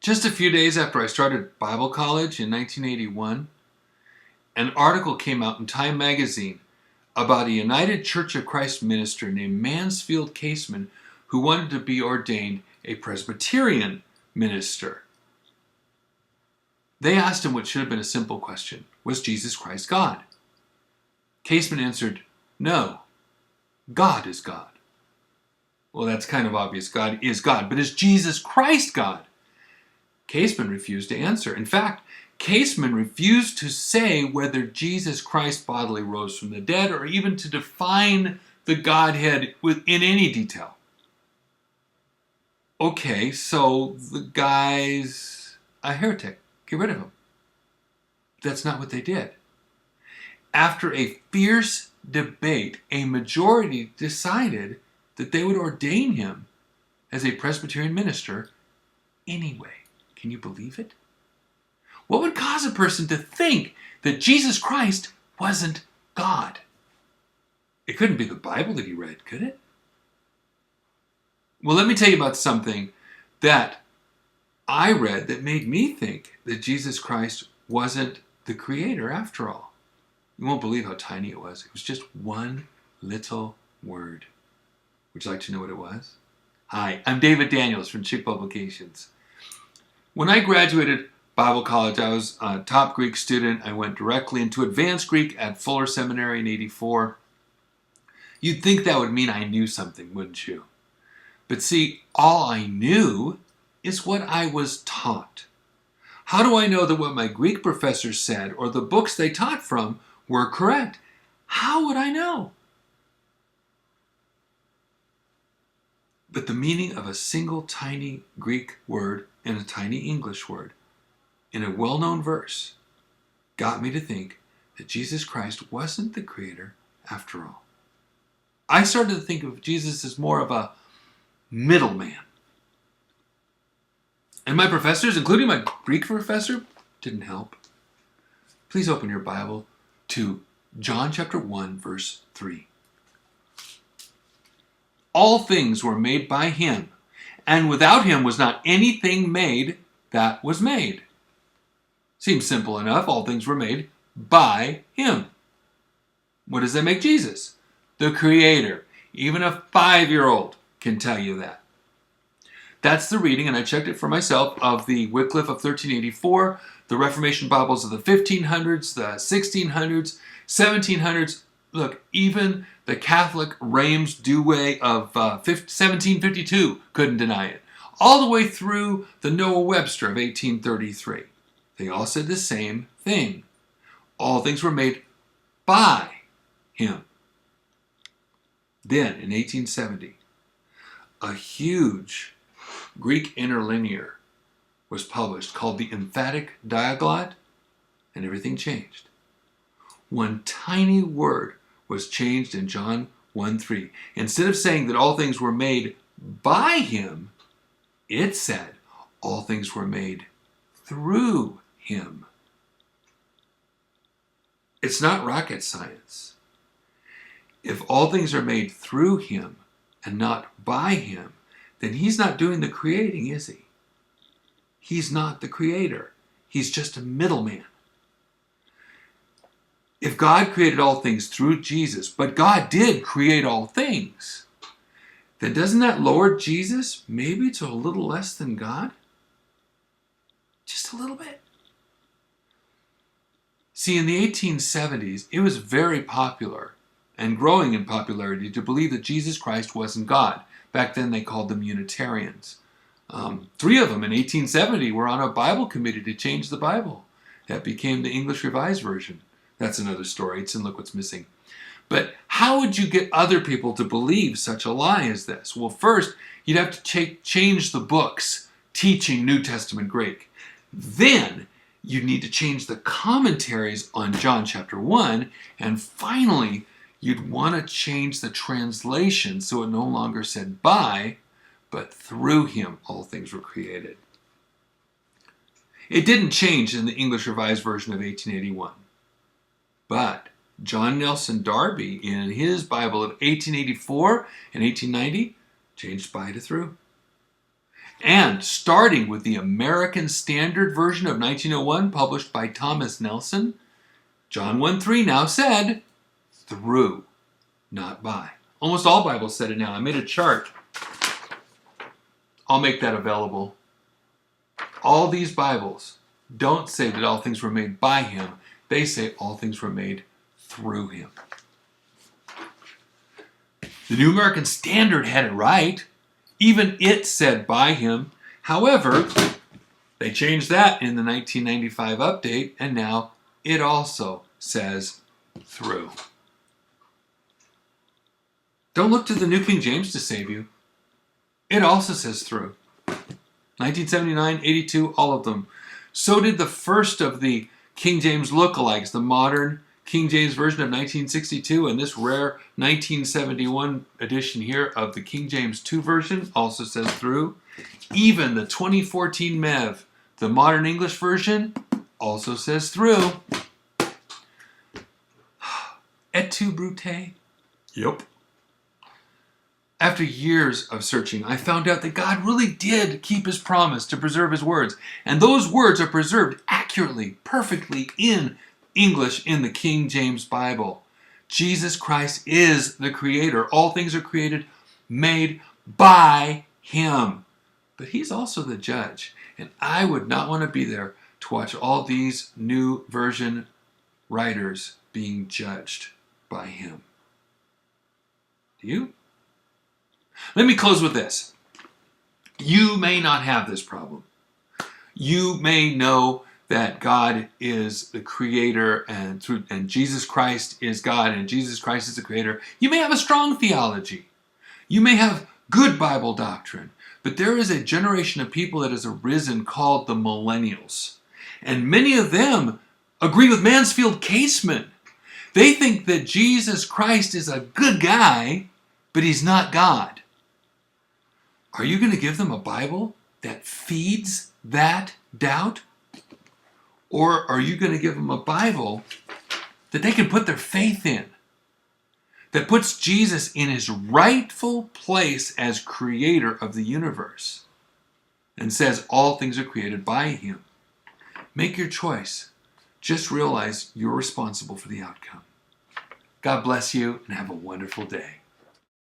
Just a few days after I started Bible college in 1981, an article came out in Time magazine about a United Church of Christ minister named Mansfield Caseman who wanted to be ordained a Presbyterian minister. They asked him what should have been a simple question: was Jesus Christ God? Caseman answered, no, God is God. Well, that's kind of obvious. God is God. But is Jesus Christ God? Caseman refused to answer. In fact, Caseman refused to say whether Jesus Christ bodily rose from the dead or even to define the Godhead in any detail. Okay, so the guy's a heretic. Get rid of him. That's not what they did. After a fierce debate, a majority decided that they would ordain him as a Presbyterian minister anyway. Can you believe it? What would cause a person to think that Jesus Christ wasn't God? It couldn't be the Bible that he read, could it? Well, let me tell you about something that I read that made me think that Jesus Christ wasn't the creator after all. You won't believe how tiny it was. It was just one little word. Would you like to know what it was? Hi, I'm David Daniels from Chick Publications. When I graduated Bible college, I was a top Greek student. I went directly into advanced Greek at Fuller Seminary in '84. You'd think that would mean I knew something, wouldn't you? But see, all I knew is what I was taught. How do I know that what my Greek professors said or the books they taught from were correct? How would I know? But the meaning of a single tiny Greek word and a tiny English word in a well-known verse got me to think that Jesus Christ wasn't the creator after all. I started to think of Jesus as more of a middleman. And my professors, including my Greek professor, didn't help. Please open your Bible to John chapter 1, verse 3. All things were made by him, and without him was not anything made that was made. Seems simple enough. All things were made by him. What does that make Jesus? The creator. Even a 5-year-old can tell you that. That's the reading, and I checked it for myself, of the Wycliffe of 1384, the Reformation Bibles of the 1500s, the 1600s, 1700s. Look, even the Catholic Reims Douay of 1752 couldn't deny it. All the way through the Noah Webster of 1833. They all said the same thing. All things were made by him. Then, in 1870, a huge Greek interlinear was published called the Emphatic Diaglott, and everything changed. One tiny word was changed in John 1:3. Instead of saying that all things were made by him, it said all things were made through him. It's not rocket science. If all things are made through him and not by him, then he's not doing the creating, is he? He's not the creator. He's just a middleman. If God created all things through Jesus, but God did create all things, then doesn't that lower Jesus maybe to a little less than God? Just a little bit. See, in the 1870s, it was very popular and growing in popularity to believe that Jesus Christ wasn't God. Back then they called them Unitarians. 3 of them in 1870 were on a Bible committee to change the Bible. That became the English Revised Version. That's another story. It's in Look What's Missing. But how would you get other people to believe such a lie as this? Well, first, you'd have to change the books teaching New Testament Greek. Then, you'd need to change the commentaries on John chapter 1. And finally, you'd want to change the translation so it no longer said by, but through him all things were created. It didn't change in the English Revised Version of 1881. But John Nelson Darby, in his Bible of 1884 and 1890, changed by to through. And starting with the American Standard Version of 1901, published by Thomas Nelson, John 1:3 now said, through, not by. Almost all Bibles said it now. I made a chart. I'll make that available. All these Bibles don't say that all things were made by him. They say all things were made through him. The New American Standard had it right. Even it said by him. However, they changed that in the 1995 update, and now it also says through. Don't look to the New King James to save you. It also says through. 1979, 82, all of them. So did the first of the King James lookalikes, the modern King James Version of 1962, and this rare 1971 edition here of the King James 2 version also says through. Even the 2014 MEV, the modern English version, also says through. Et tu, Brute? Yep. After years of searching, I found out that God really did keep his promise to preserve his words. And those words are preserved accurately, perfectly in English in the King James Bible. Jesus Christ is the creator. All things are created, made by him. But he's also the judge. And I would not want to be there to watch all these new version writers being judged by him. Do you? Let me close with this. You may not have this problem. You may know that God is the creator and Jesus Christ is God and Jesus Christ is the creator. You may have a strong theology. You may have good Bible doctrine. But there is a generation of people that has arisen called the millennials. And many of them agree with Mansfield Caseman. They think that Jesus Christ is a good guy, but he's not God. Are you going to give them a Bible that feeds that doubt? Or are you going to give them a Bible that they can put their faith in? That puts Jesus in his rightful place as creator of the universe and says all things are created by him. Make your choice. Just realize you're responsible for the outcome. God bless you and have a wonderful day.